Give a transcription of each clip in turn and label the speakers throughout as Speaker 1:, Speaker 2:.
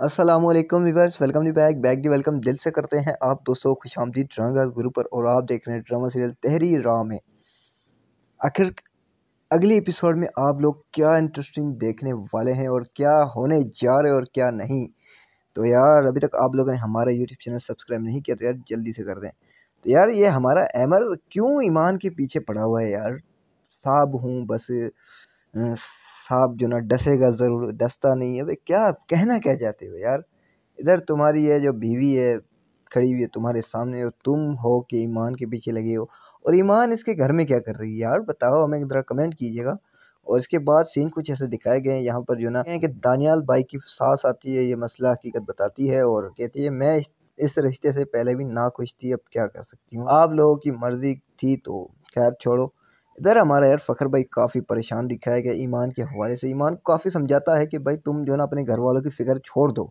Speaker 1: अस्सलामुअलैकुम viewers, welcome the back the welcome दिल से करते हैं आप दोस्तों खुशामदीद ड्रामा गुरु पर। और आप देख रहे हैं ड्रामा सीरियल तहरीर राह में। आखिर अगले एपिसोड में आप लोग क्या इंटरेस्टिंग देखने वाले हैं और क्या होने जा रहे हैं और क्या नहीं। तो यार अभी तक आप लोगों ने हमारा यूट्यूब चैनल सब्सक्राइब नहीं किया तो यार जल्दी से कर दें। तो यार ये हमारा एमर क्यों ईमान के पीछे पड़ा हुआ है यार। साहब हूँ बस साहब जो ना डसेगा ज़रूर, डसता नहीं है भाई। क्या कहना क्या चाहते हो यार। इधर तुम्हारी ये जो बीवी है खड़ी हुई है तुम्हारे सामने और तुम हो कि ईमान के पीछे लगे हो। और ईमान इसके घर में क्या कर रही है यार, बताओ हमें ज़रा कमेंट कीजिएगा। और इसके बाद सीन कुछ ऐसे दिखाए गए हैं यहाँ पर जो ना कि दानियाल भाई की सास आती है, ये मसला हकीकत बताती है और कहती है मैं इस रिश्ते से पहले भी ना खुश थी, अब क्या कर सकती हूँ, आप लोगों की मर्जी थी तो खैर छोड़ो। इधर हमारा यार फ़खर भाई काफ़ी परेशान दिखाया गया ईमान के हवाले से। ईमान को काफ़ी समझाता है कि भाई तुम जो ना अपने घर वालों की फ़िक्र छोड़ दो।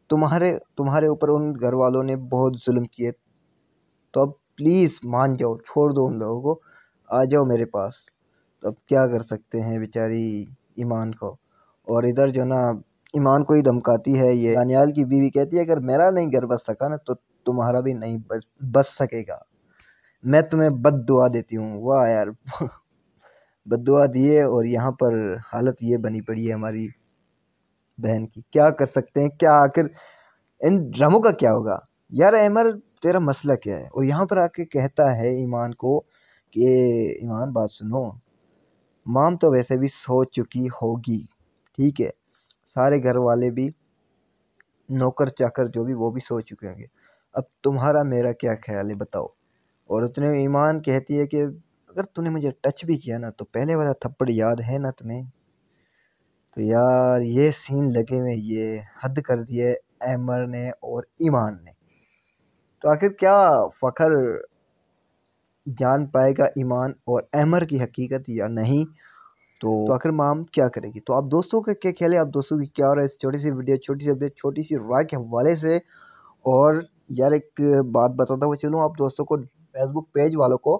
Speaker 1: तुम्हारे तुम्हारे ऊपर उन घर वालों ने बहुत जुल्म किए, तो अब प्लीज़ मान जाओ, छोड़ दो उन लोगों को, आ जाओ मेरे पास। तो अब क्या कर सकते हैं बेचारी ईमान को। और इधर जो ना ईमान को ही धमकाती है ये दानियाल की बीवी, कहती है अगर मेरा नहीं घर बस सका ना तो तुम्हारा भी नहीं बस सकेगा, मैं तुम्हें बद्दुआ देती हूँ। वाह यार बद्दुआ दिए और यहाँ पर हालत ये बनी पड़ी है हमारी बहन की। क्या कर सकते हैं, क्या आखिर इन ड्रामों का क्या होगा यार। अमर तेरा मसला क्या है। और यहाँ पर आके कहता है ईमान को कि ईमान बात सुनो, माम तो वैसे भी सोच चुकी होगी, ठीक है, सारे घर वाले भी, नौकर चाकर जो भी, वो भी सोच चुके होंगे, अब तुम्हारा मेरा क्या ख्याल है बताओ। और उतने में ईमान कहती है कि अगर तूने मुझे टच भी किया ना तो पहले वाला थप्पड़ याद है ना तुम्हें। तो यार ये सीन लगे हुए, ये हद कर दिए अमर ने और ईमान ने। तो आखिर क्या फ़खर जान पाएगा ईमान और अमर की हकीकत या नहीं। तो आखिर माम क्या करेगी। तो आप दोस्तों का क्या ख्याल है, आप दोस्तों की क्या हो रहा है इस छोटी सी वीडियो, छोटी सी अपडेट, छोटी सी राय के हवाले से। और यार एक बात बताता हुआ चलूँ आप दोस्तों को, फेसबुक पेज वालों को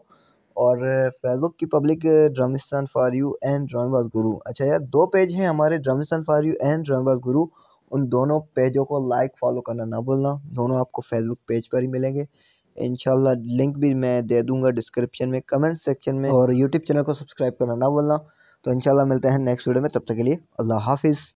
Speaker 1: और फेसबुक की पब्लिक, ड्रामिस्तान फॉर यू एंड ड्रामेबाज गुरु। अच्छा यार दो पेज हैं हमारे, ड्रामिस्तान फॉर यू एंड ड्रामेबाज गुरु। उन दोनों पेजों को लाइक फॉलो करना ना भूलना, दोनों आपको फेसबुक पेज पर ही मिलेंगे इंशाल्लाह। लिंक भी मैं दे दूंगा डिस्क्रिप्शन में, कमेंट सेक्शन में। और यूट्यूब चैनल को सब्सक्राइब करना ना भूलना। तो इंशाल्लाह मिलते हैं नेक्स्ट वीडियो में, तब तक के लिए अल्लाह हाफिज़।